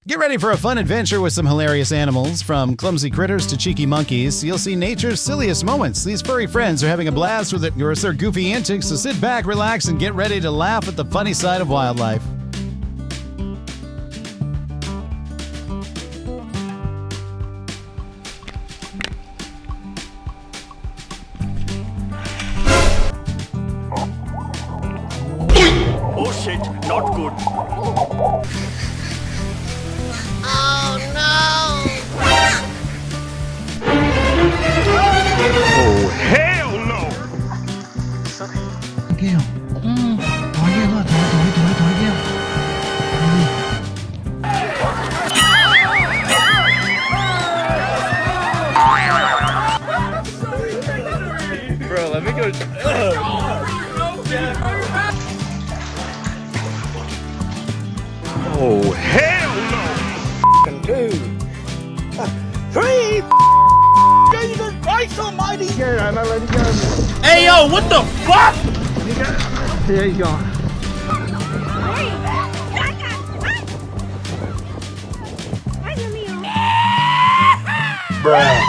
Get ready for a fun adventure with some hilarious animals. From clumsy critters to cheeky monkeys, you'll see nature's silliest moments. These furry friends are having a blast with their goofy antics, so sit back, relax, and get ready to laugh at the funny side of wildlife. Oh shit, not good. Oh no! Oh hell no! Kêu thói kêu thôi, thói kêu. Bro, let me go. Oh hell no! 2, 3. Jesus Christ Almighty! Yeah, I'm not ready to go. Hey yo, what the fuck? There you go. Bruh.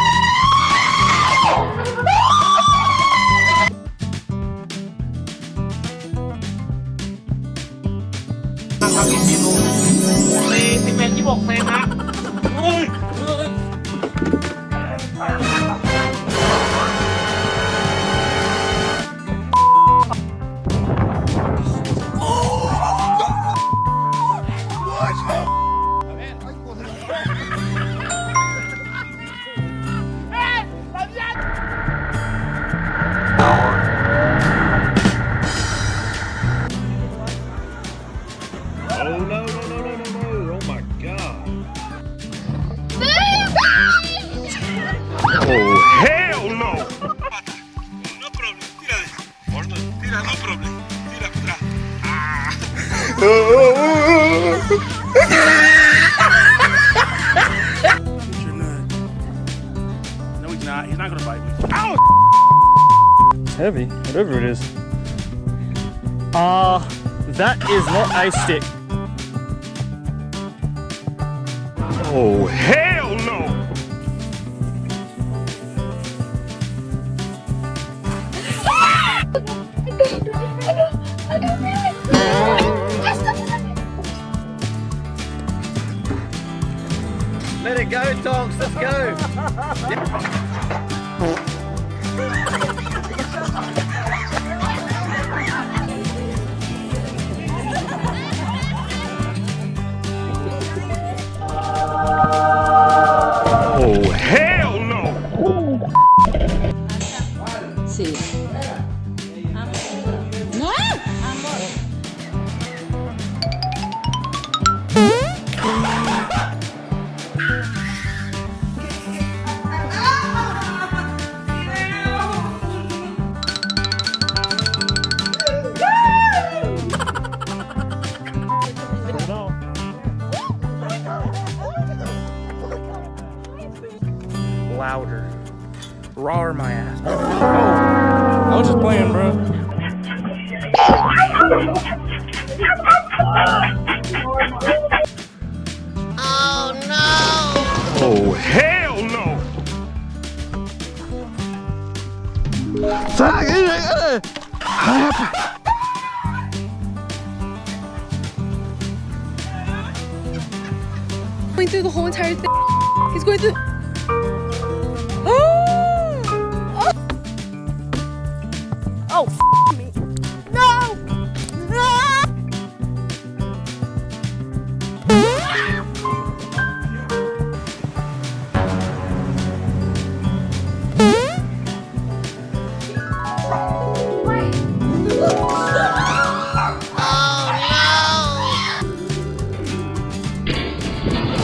Oh no, oh my god. Oh hell no! No problem, tira no problem. Tira para atrás. You're not. No, he's not. He's not gonna bite me. Ow! It's heavy, whatever it is. That is not a stick. Oh hell no! Let it go, Tonks, let's go. Oh hell no! Sí. No. Louder. Rawr my ass. Oh, I was just playing, bro. Oh no! Oh hell no! Going through the whole entire thing. He's going through. Oh, me. No! No!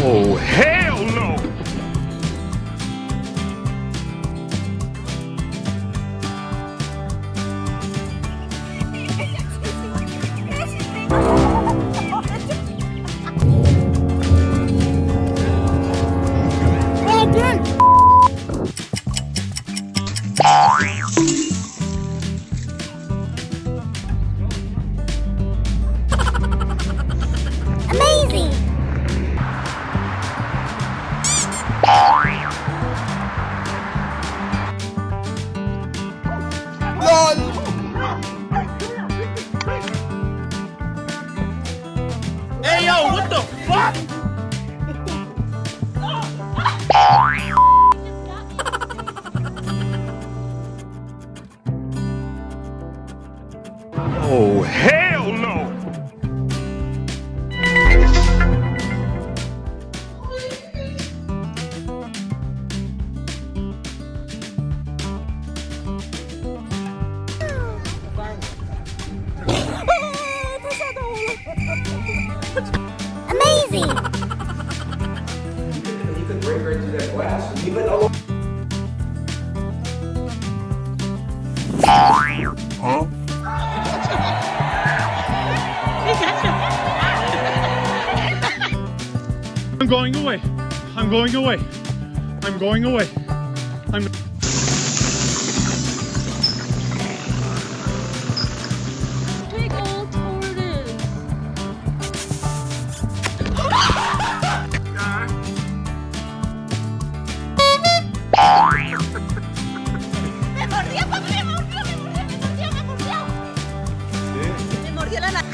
Oh hell no! I'm going away. I'm going away. I'm going away. I'm. Big old tortoise. Me mordió, papi, me mordió, me mordió, me mordió, me mordió. Me mordió la nariz.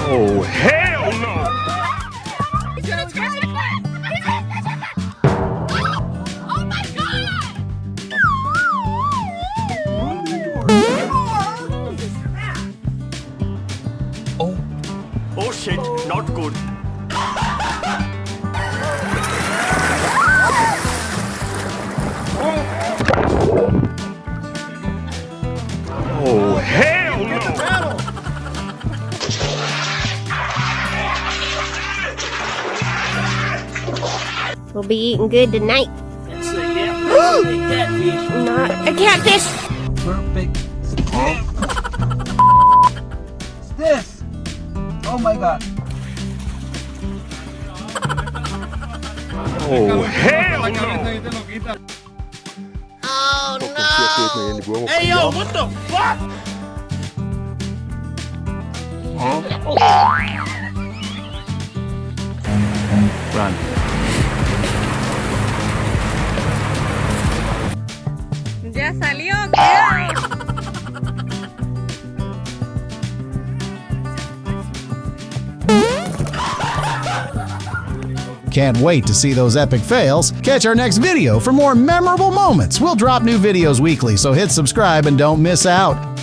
Oh, hell no! Oh my God! Oh shit, not good. Oh, hell no! We'll be eating good tonight. It's a catfish. Not a catfish. Perfect. What's this? Oh my god. Oh, hell no! Oh no! Hey yo, what the fuck? Run. Ya salió, ¿qué? Can't wait to see those epic fails. Catch our next video for more memorable moments. We'll drop new videos weekly, so hit subscribe and don't miss out.